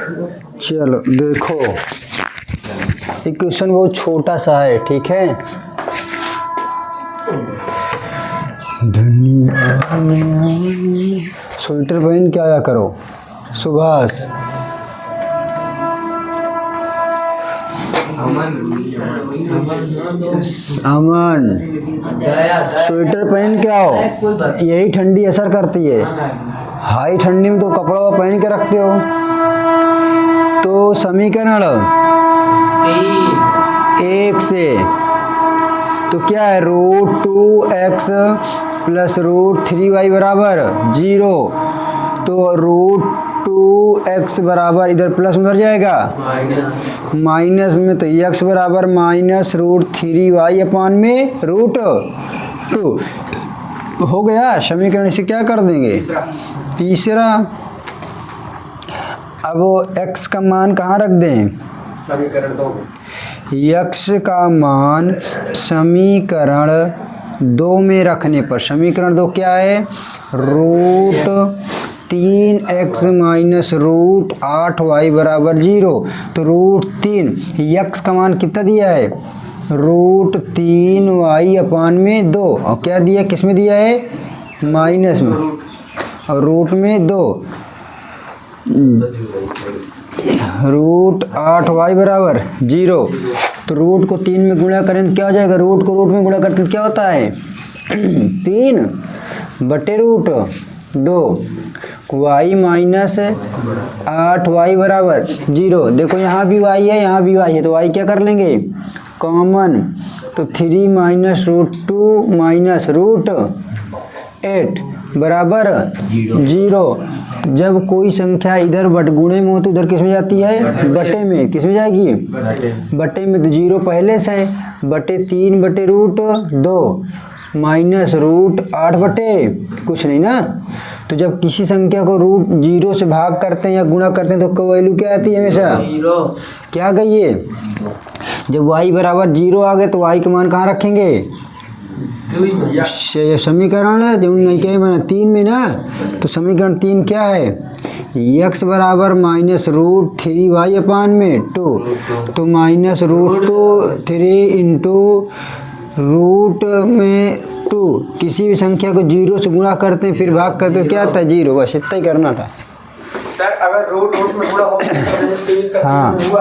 चलो देखो, ये क्वेश्चन बहुत छोटा सा है, ठीक है। दुनिया में स्वेटर पहन के आया करो सुभाष। अमन स्वेटर पहन के आओ, यही ठंडी असर करती है। हाई ठंडी में तो कपड़ा पहन के रखते हो। तो समीकरण 1 से तो क्या है, √2x प्लस √3y बराबर 0। तो √2x बराबर इधर प्लस उधर जाएगा माइनस में, तो x बराबर माइनस √3y अपान में √2 हो गया। समीकरण इसे क्या कर देंगे, तीसरा। अब x का मान कहाँ रख दें, समीकरण 2। x का मान समीकरण 2 में रखने पर, समीकरण 2 क्या है, √3x माइनस √8y बराबर 0। तो √3 x का मान कितना दिया है, √3y अपान में 2, और क्या दिया, किस में दिया है, माइनस में, और रूट में 2, √8y बराबर 0। तो रूट को 3 में गुणा करें तो क्या हो जाएगा, रूट को रूट में गुणा करते क्या होता है 3 बटे √2। y माइनस 8y बराबर 0। देखो यहाँ भी y है, यहाँ भी y है, तो y क्या कर लेंगे, कॉमन। तो 3 माइनस √2 माइनस √8 बराबर 0। जब कोई संख्या इधर गुणे में हो तो उधर किस में जाती है, बटे में। किस में जाएगी, बटे में। तो 0 पहले से है, बटे 3 बटे √2 माइनस √8 बटे कुछ नहीं ना। तो जब किसी संख्या को √0 से भाग करते हैं या गुणा करते हैं तो वैल्यू क्या आती है, हमेशा 0। क्या गई है, जब y बराबर 0 आ गए तो y का मान कहाँ रखेंगे, समीकरण जो नहीं क्या बना 3 में ना। तो समीकरण 3 क्या है, x बराबर माइनस √3y अपान में 2। तो माइनस √3 इंटू रूट में 2। किसी भी संख्या को 0 से गुणा करते हैं फिर भाग करते हैं, क्या आता है 0। बस इतना ही करना था सर। अगर रूट में गुणा हो हुआ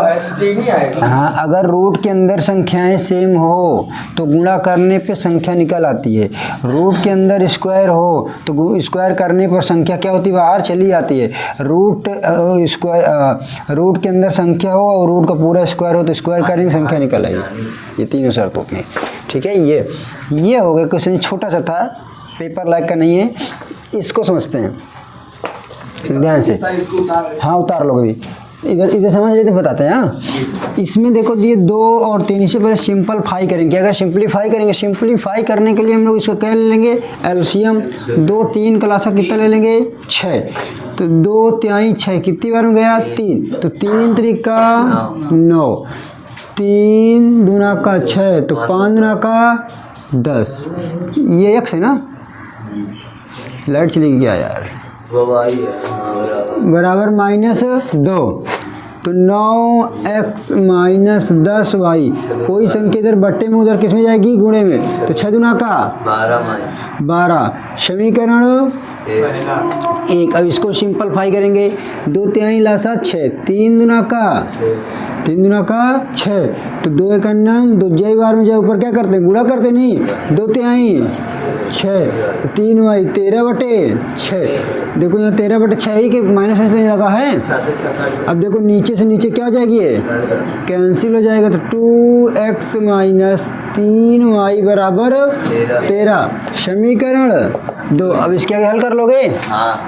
है तो 3 ही आएगा। हाँ, अगर रूट के अंदर संख्याएं सेम हो तो गुणा करने पे संख्या निकल आती है। रूट के अंदर स्क्वायर हो तो स्क्वायर करने पर संख्या क्या होती है, बाहर चली आती है। रूट के अंदर संख्या हो और रूट का पूरा स्क्वायर हो तो स्क्वायर करेंगे संख्या निकल आएगी। ये तीनों शर्तों में, ठीक है। ये हो गया क्वेश्चन, छोटा सा था, पेपर लायक का नहीं है। इसको समझते हैं ध्यान से। हाँ उतार लो अभी, इधर समझ लेते बताते हैं। हाँ, इसमें देखो ये 2 और 3, इससे पहले सिंपलीफाई करेंगे। अगर सिंपलीफाई करेंगे, सिंपलीफाई करने के लिए हम लोग इसको क्या ले लेंगे, एलसीएम। 2 3 का लासा कितना ले लेंगे, 6। तो 2 3 6 कितनी बार में गया, 3। तो 3 त्रिका 9, 3 दूना का 6, तो 5 दूना का 10। ये x है ना, लाइट चली गया यार, बराबर -2। तो 9x माइनस 10y, कोई संख्या इधर बट्टे में उधर किस में जाएगी, गुणे में। तो 6 दूना का 12। समीकरण 1। अब इसको सिंपलीफाई करेंगे, 2 3 लासा 6, 3 दूना का 6। तो 2 1 9, 2 जय बार में जाए ऊपर क्या करते हैं, गुणा करते नहीं। 2 3 6, 3y 13 बटे 6। देखो यहाँ 13 बटे 6 ही के माइनस नहीं लगा है। अब देखो नीचे से नीचे क्या हो जाएगी, ये कैंसिल हो जाएगा। तो 2x माइनस 3y बराबर 13। समीकरण 2। अब इसके आगे हल कर लोगे,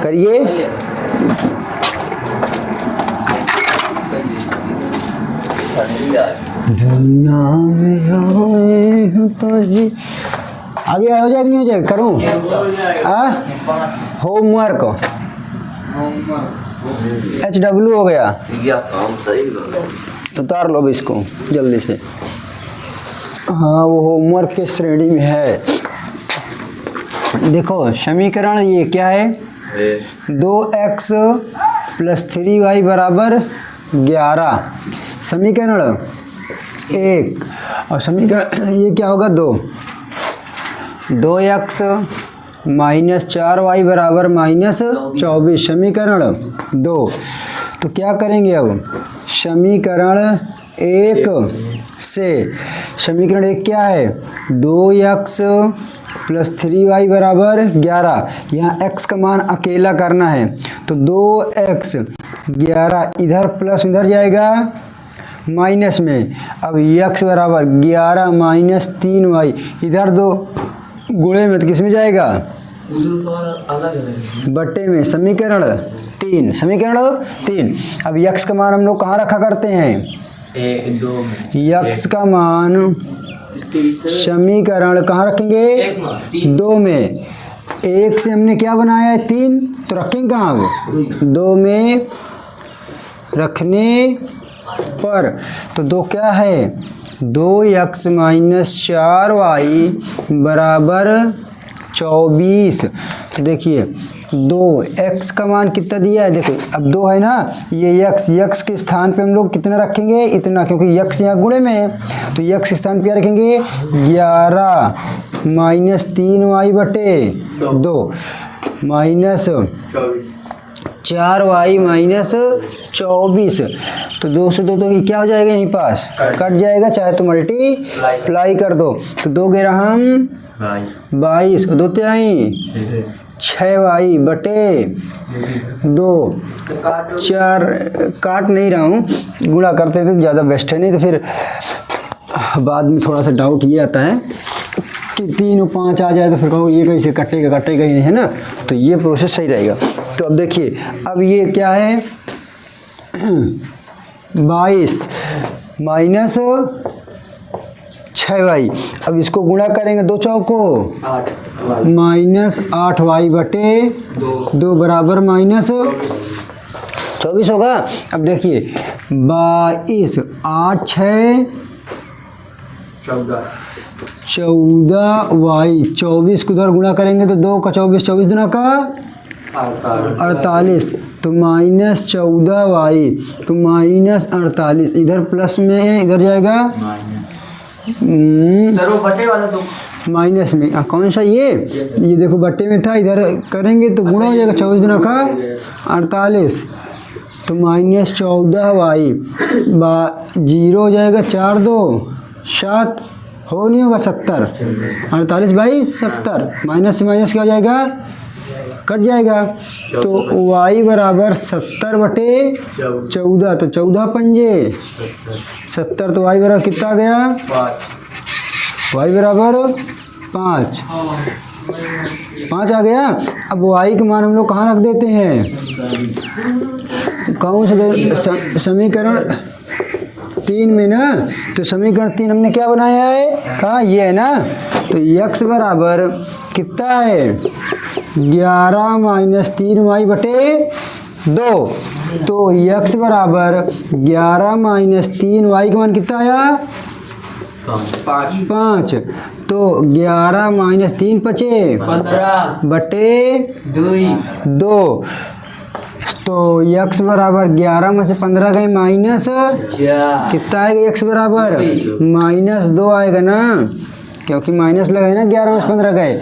करिए। दुनिया में आगे हो जाएगा नहीं हो जाएगा, करूँ होमवर्क HW हो गया, तो उतार लो इसको जल्दी से। हाँ, वो होमवर्क के श्रेणी में है। देखो समीकरण ये क्या है, 2x प्लस 3y बराबर 11, समीकरण 1। और समीकरण ये क्या होगा 2x माइनस 4y बराबर माइनस 24, समीकरण 2। तो क्या करेंगे अब, समीकरण 1 से समीकरण 1 क्या है, 2x प्लस 3y बराबर 11, यहाँ x का मान अकेला करना है तो 2x 11 इधर प्लस इधर जाएगा माइनस में। अब x बराबर 11 माइनस 3y, इधर 2 गुणे में तो किस में जाएगा, बट्टे में, समीकरण 3, समीकरण 3। अब x का मान हम लोग कहाँ रखा करते हैं, x का मान समीकरण कहाँ रखेंगे, 2 में। 1 से हमने क्या बनाया है 3, तो रखेंगे कहाँ, 2 में रखने पर। तो 2 क्या है, 2x माइनस 4y बराबर 24। तो देखिए 2x का मान कितना दिया है, देखो अब 2 है ना, ये x के स्थान पे हम लोग कितना रखेंगे, इतना, क्योंकि x यहाँ गुणे में है तो x के स्थान पे क्या रखेंगे, 11 माइनस 3y बटे 2 माइनस 4y माइनस 24। तो 2 से 2 तो क्या हो जाएगा, यहीं पास कट जाएगा, चाहे तो मल्टीप्लाई कर दो। तो 2 गेरा हम 22 और 2 त्याई 6y बटे 2, 4 काट नहीं रहा हूँ, गुणा करते थे ज़्यादा बेस्ट है, नहीं तो फिर बाद में थोड़ा सा डाउट ये आता है कि 3 और 5 आ जाए तो फिर कहो ये कैसे कटेगा ही नहीं, है ना। तो ये प्रोसेस सही रहेगा। तो अब देखिए, अब ये क्या है 22 माइनस 6y, अब इसको गुणा करेंगे 2 चौको माइनस 8y बटे 2 बराबर माइनस 24 होगा। अब देखिए 22 8 6 14y, 24 को उधर गुणा करेंगे तो 2 का 24, 24 दुना का 48, तो माइनस 14y, तो माइनस 48, इधर प्लस में है इधर जाएगा बटे वाला तो माइनस में। कौन सा ये देखो बट्टे में था, इधर करेंगे तो गुणा हो जाएगा 24 दुना का 48, तो माइनस 14y 0 हो जाएगा, 4 2 7 हो नहीं होगा 70, 48 22 70, माइनस से माइनस क्या हो जाएगा, कट जाएगा। तो y बराबर 70 बटे 14, तो 14 पंजे 70, तो y बराबर कितना आ गया, y बराबर 5 आ गया। अब y का मान हम लोग कहाँ रख देते हैं, कौन सा समीकरण 3 में ना, तो समीकरण 3 हमने क्या बनाया है, कहाँ ये है ना, तो x बराबर कितना है 11 माइनस 3y बटे 2, तो x बराबर 11 माइनस 3y का मान कितना आया 5, तो 11 माइनस 3 बचे 15 बटे 2, तो x बराबर 11 में से 15 गए माइनस कितना आएगा, x बराबर माइनस 2 आएगा ना, क्योंकि माइनस लगाए ना 11 में से 15 गए।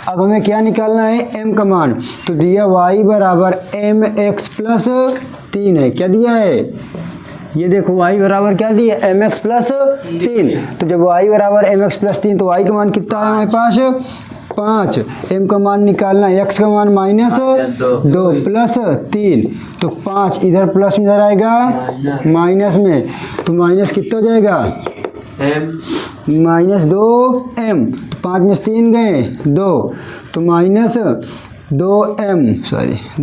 अब हमें क्या निकालना है, m का मान, तो दिया y बराबर mx प्लस 3 है, क्या दिया है, ये देखो y बराबर क्या दिया mx प्लस 3, तो जब y बराबर mx प्लस 3 तो y का मान कितना है हमारे पास 5, m का मान निकालना, x का मान माइनस 2 प्लस 3, तो 5 इधर प्लस में इधर आएगा माइनस में, तो माइनस कितना हो जाएगा माइनस 2m, तो 5 में 3 गए 2, तो माइनस 2m,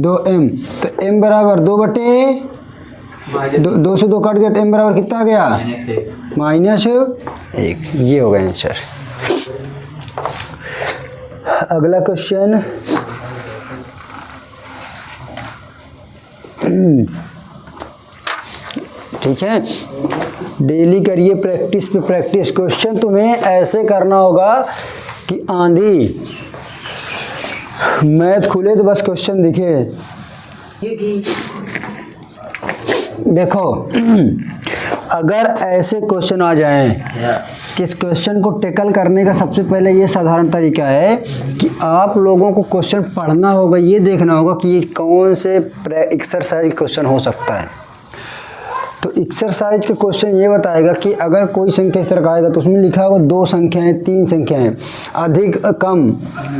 तो m बराबर 2 बटे 2 से 2 कट गया, तो m बराबर कितना आ गया माइनस 1। ये हो गया आंसर। अगला क्वेश्चन, ठीक है, डेली करिए प्रैक्टिस पे प्रैक्टिस। क्वेश्चन तुम्हें ऐसे करना होगा कि आंधी मैथ खुले तो बस क्वेश्चन दिखे। देखो अगर ऐसे क्वेश्चन आ जाएं कि इस क्वेश्चन को टैकल करने का सबसे पहले ये साधारण तरीका है कि आप लोगों को क्वेश्चन पढ़ना होगा, ये देखना होगा कि ये कौन से एक्सरसाइज क्वेश्चन हो सकता है। तो एक्सरसाइज के क्वेश्चन ये बताएगा कि अगर कोई संख्या इस तरह का आएगा तो उसमें लिखा होगा 2 संख्याएं, 3 संख्याएं, अधिक कम,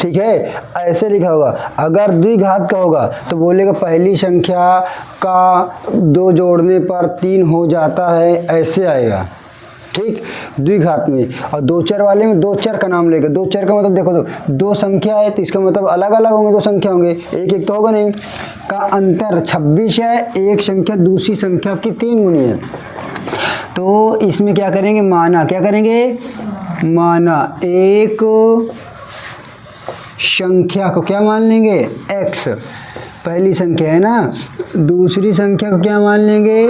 ठीक है, ऐसे लिखा होगा। अगर द्विघात का होगा तो बोलेगा पहली संख्या का 2 जोड़ने पर 3 हो जाता है, ऐसे आएगा, ठीक, द्विघात में। और 2 चर वाले में 2 चर का नाम लेगा। 2 चर का मतलब देखो तो 2 संख्या है तो इसका मतलब अलग अलग होंगे, 2 संख्या होंगे, एक एक तो होगा नहीं। का अंतर 26 है, एक संख्या दूसरी संख्या की 3 गुनी है। तो इसमें क्या करेंगे, माना, क्या करेंगे, माना एक संख्या को क्या मान लेंगे, x, पहली संख्या है ना, दूसरी संख्या को क्या मान लेंगे,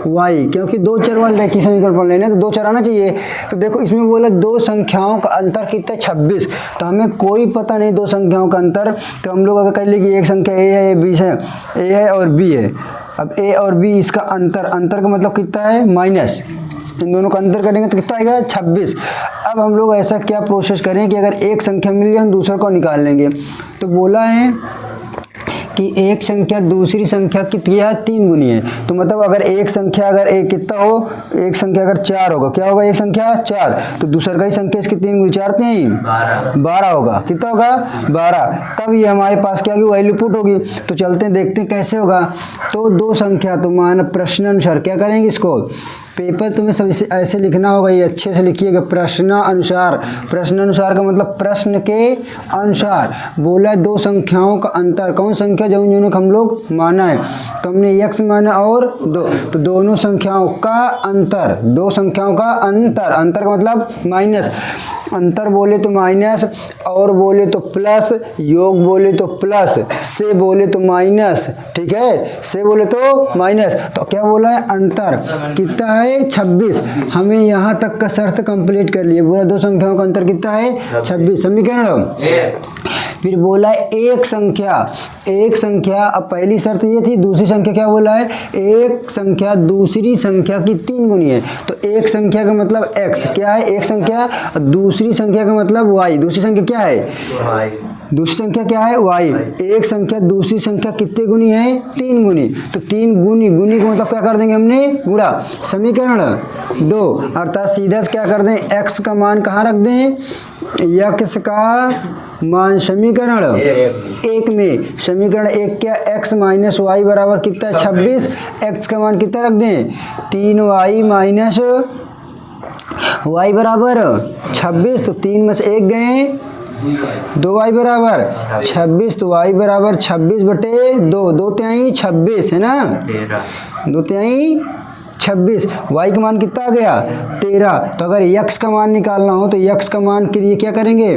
y, क्योंकि 2 चर वाले रेखीय समीकरण पढ़ लेना है तो 2 चर आना चाहिए। तो देखो इसमें बोला 2 संख्याओं का अंतर कितना है, 26। तो हमें कोई पता नहीं 2 संख्याओं का अंतर, तो हम लोग अगर कह लें कि एक संख्या a है, b है, a है और b है। अब a और b इसका अंतर, अंतर का मतलब कितना है, माइनस, इन दोनों का अंतर करेंगे तो कितना आएगा, 26। अब हम लोग ऐसा क्या प्रोसेस करें कि अगर एक संख्या मिल जाए हम दूसरे को निकाल लेंगे। तो बोला है कि एक संख्या दूसरी संख्या की 3 गुनी है। तो मतलब अगर एक संख्या अगर एक कितना हो, एक संख्या अगर 4 होगा, क्या होगा, एक संख्या 4, तो दूसरा का ही संख्या इसकी 3 गुनी 4 नहीं 12 होगा, कितना होगा, 12। तब ये हमारे पास क्या होगी, वैल्यू पुट होगी। तो चलते हैं देखते हैं कैसे होगा। तो 2 संख्या, तो मान प्रश्न अनुसार क्या करेंगे, इसको पेपर तुम्हें सब ऐसे लिखना होगा, ये अच्छे से लिखिएगा, प्रश्नानुसार। प्रश्नानुसार का मतलब प्रश्न के अनुसार। बोला 2 संख्याओं का अंतर, कौन संख्या, जो जिन्होंने हम लोग माना है, तो हमने x माना और 2, तो दोनों संख्याओं का अंतर, 2 संख्याओं का अंतर, अंतर का मतलब माइनस, अंतर बोले तो माइनस, और बोले तो प्लस, योग बोले तो प्लस, से बोले तो माइनस, ठीक है, से बोले तो माइनस। तो क्या बोला है, अंतर कितना है, 26। हमें यहाँ तक का शर्त कंप्लीट कर लिए। बोला 2 संख्याओं का अंतर कितना है, 26, समीकरण। फिर बोला है एक संख्या, एक संख्या, अब पहली शर्त ये थी, दूसरी संख्या क्या बोला है, एक संख्या दूसरी संख्या की 3 गुनी है। तो एक संख्या का मतलब x, क्या है, एक संख्या, दूसरी संख्या का मतलब y, दूसरी संख्या क्या है, दूसरी संख्या क्या है, y। एक संख्या दूसरी संख्या कितने गुनी है, 3 गुनी। तो 3 गुनी, गुनी का मतलब क्या कर देंगे हमने, गुणा, समीकरण 2, अर्थात सीधा से क्या कर दें, x का मान कहाँ रख दें, x का मान समीकरण 1 में, समीकरण 1 क्या, x माइनस वाई बराबर कितना है, 26। x का मान कितना रख दें, 3y माइनस वाई बराबर 26। तो 3 में से 1 गए, 2y बराबर 26, तो y बराबर 26/2, 2 तिहाई 26 है ना, 2 तिहाई 26। y का मान कितना आ गया, 13। तो अगर x का मान निकालना हो तो x का मान के लिए क्या करेंगे,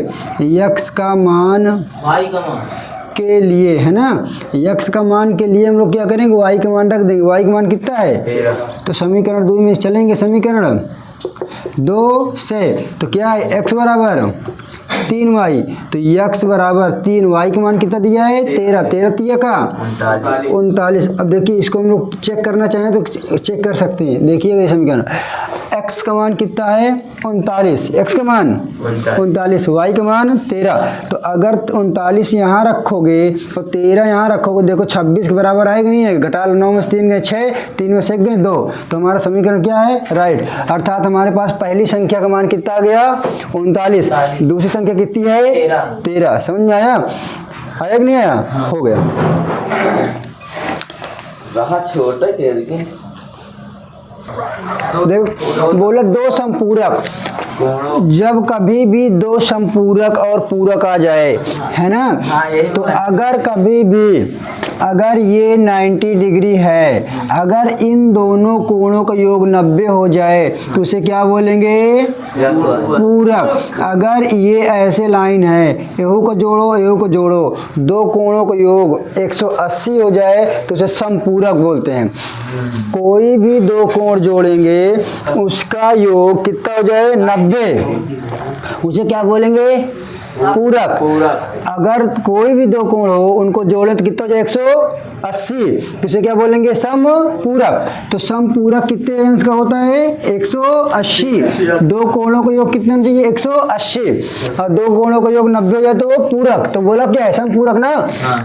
x का मान y का मान के लिए, है ना, x का मान के लिए हम लोग क्या करेंगे, y का मान रख देंगे। y का मान कितना है, तो समीकरण 2 में चलेंगे, समीकरण 2 से, तो क्या है, x बराबर 3y, तो x बराबर 3, y का मान कितना दिया है, 13, 13 तिया का 39। अब देखिए इसको हम लोग चेक करना चाहें तो चेक कर सकते हैं। देखिएगा ये समीकरण, x का मान कितना है, 39, x का मान 39, y का मान 13। तो अगर 39 यहाँ रखोगे और 13 यहाँ रखोगे, देखो 26 के बराबर आएगा नहीं है, घटा लो, 9 में से 3 गए 6, 3 में से 1 गए 2, तो हमारा समीकरण क्या है, राइट। अर्थात हमारे पास पहली संख्या का मान कितना आ गया, 39, दूसरी संख्या कितनी है, 13। समझ में आया, आया कि नहीं आया, हो गया। रहा छोटा लेकिन देखो बोला 2 संपूरक, जब कभी भी 2 संपूरक और पूरक आ जाए, है ना, तो अगर कभी भी, अगर ये 90 डिग्री है, अगर इन दोनों कोणों का योग 90 हो जाए तो उसे क्या बोलेंगे, पूरक। अगर ये ऐसे लाइन है, एहू को जोड़ो एहू को जोड़ो, 2 कोणों का योग 180 हो जाए तो उसे समपूरक बोलते हैं। कोई भी 2 कोण जोड़ेंगे उसका योग कितना हो जाए, 90, उसे क्या बोलेंगे, पूरक। अगर कोई भी दो कोण हो उनको जोड़ें तो कितना हो जाए 180, इसे क्या बोलेंगे सम पूरक। तो सम पूरक कितने अंश का होता है 180। दो कोणों का योग कितने होना चाहिए 180 और दो कोणों का योग 90 हो जाए तो वो पूरक। तो बोला क्या है सम पूरक ना।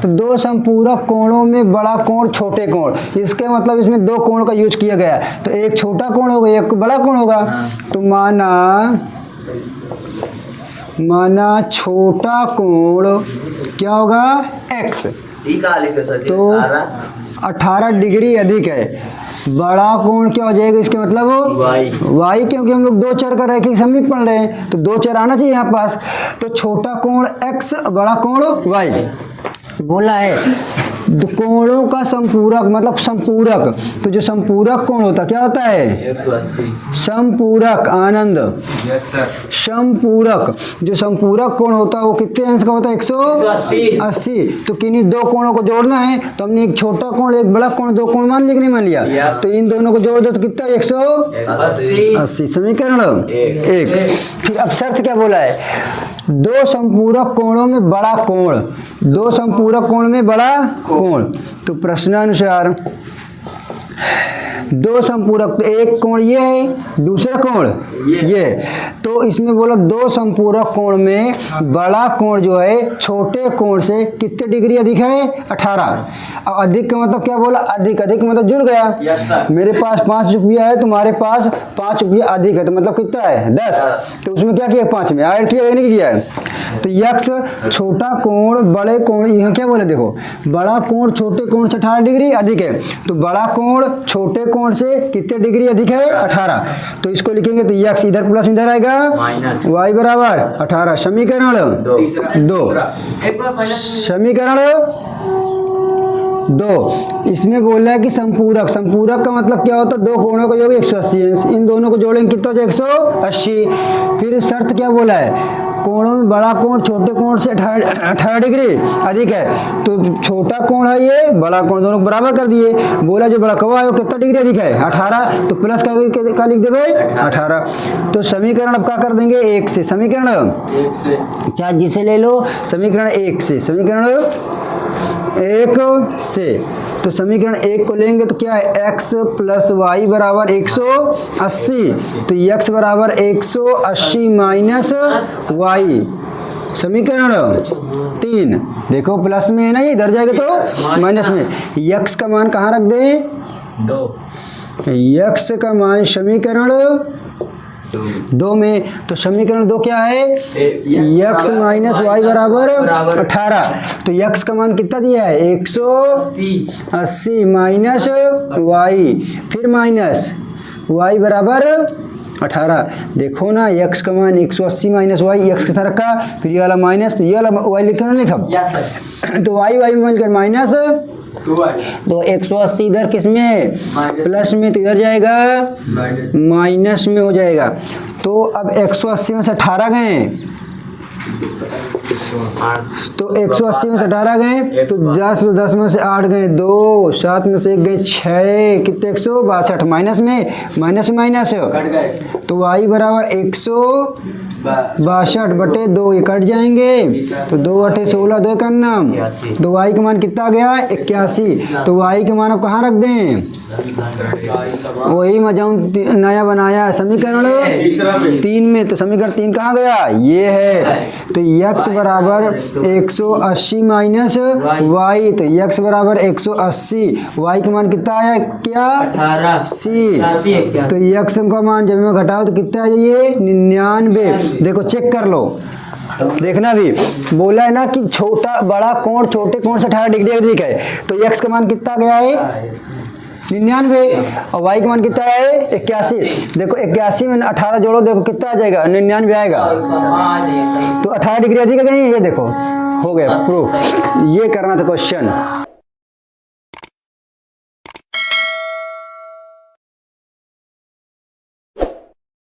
तो दो समपूरक कोणों में बड़ा कोण छोटे कोण, इसके मतलब इसमें दो कोण का यूज किया गया है। तो एक छोटा कोण होगा एक बड़ा कोण होगा। तो माना छोटा कोण क्या होगा x, तो 18 डिग्री अधिक है। बड़ा कोण क्या हो जाएगा इसके मतलब y, क्योंकि हम लोग दो चर का रैखिक समीप पढ़ रहे हैं तो दो चर आना चाहिए यहाँ पास। तो छोटा कोण x बड़ा कोण y। बोला है कोणों का संपूरक मतलब संपूरक। तो जो संपूरक कोण होता क्या होता है संपूरक। आनंद संपूरक जो संपूरक कोण होता है वो कितने अंश का होता है 180। तो किन्हीं दो कोणों को जोड़ना है तो हमने एक छोटा कोण एक बड़ा कोण दो कोण मान लिया कि नहीं मान लिया। तो इन दोनों को जोड़ दो तो कितना 180। समीकरण 1। फिर अब शर्त क्या बोला है दो संपूरक कोणों में बड़ा कोण, दो संपूरक कोण में बड़ा कोण। तो प्रश्नानुसार दो संपूरक, तो एक कोण ये है दूसरा कोण ये। तो इसमें बोला दो संपूरक कोण में बड़ा कोण जो है छोटे कोण से कितने डिग्री अधिक है 18। अब अधिक का मतलब क्या बोला अधिक, अधिक मतलब जुड़ गया। मेरे पास 5 रुपया है तुम्हारे पास 5 रुपया अधिक है तो मतलब कितना है 10। तो उसमें क्या किया 5 में ऐड किया नहीं किया है। तो यक्स छोटा कोण बड़े कोण, यहाँ क्या बोले देखो बड़ा कोण छोटे कोण से 18 डिग्री अधिक है। तो बड़ा कोण छोटे कोण से कितने डिग्री अधिक है 18। तो इसको लिखेंगे तो यक्स इधर प्लस इधर आएगा y बराबर 18। समीकरण 2। समीकरण 2। इसमें बोला है कि संपूरक, संपूरक का मतलब क्या होता है दो कोणों का योग 180। इन दोनों को जोड़ेंगे कितना हो जाए 180। फिर शर्त क्या बोला है कोणों में बड़ा कोण छोटे कोण से 18 डिग्री अधिक है। तो छोटा कोण है ये बड़ा कोण दोनों को बराबर कर दिए। बोला जो बड़ा कौवा है वो कितना डिग्री अधिक है 18। तो प्लस का लिख दे भाई 18। तो समीकरण अब क्या कर देंगे 1 से। समीकरण 1 से चाहे जिसे ले लो समीकरण 1 से। समीकरण 1 से तो समीकरण 1 को लेंगे तो क्या है x प्लस वाई बराबर 180। तो x बराबर 180 माइनस वाई। समीकरण 3 देखो प्लस में है ना ये इधर जाएगा तो माइनस में। x का मान कहाँ रख दें 2। x का मान समीकरण 2 में। तो समीकरण 2 क्या है x माइनस वाई बराबर 18। तो x का मान कितना दिया है 180 माइनस वाई फिर माइनस y बराबर 18। देखो ना x का मान 180 माइनस वाई x के साथ रखा फिर ये वाला माइनस तो ये वाला y लिखा ना लिखा। तो y y में मिलकर माइनस तो 180 इधर किस में प्लस में तो इधर जाएगा माइनस में हो जाएगा। तो अब 180 में से 18 गए तो 180 में से 18 गए तो 10 में से 8 गए 2 7 में से 1 गए 6 कितने 162 माइनस में माइनस तो y बराबर 162 बटे 2 ये कट जाएंगे तो 2 8 16 2 करना। तो y का मान कितना आ गया 81। तो y के मान अब कहाँ रख दें वही मजाउन नया बनाया समीकरण 3 में। तो समीकरण 3 कहाँ गया ये है। तो x बराबर 180 माइनस y। तो x बराबर 180 y का मान कितना आया क्या 80। तो x का मान जब मैं घटाओ तो कितना आ जाइए 99। देखो चेक कर लो देखना भी बोला है ना कि छोटा बड़ा कोण छोटे कोण से 18 डिग्री अधिक है। तो x का मान कितना गया है 99 और y का मान कितना है 81। देखो 81 में 18 जोड़ो देखो कितना आ जाएगा 99 आएगा। तो 18 डिग्री अधिक है कि नहीं ये देखो हो गया प्रूफ। ये करना था क्वेश्चन।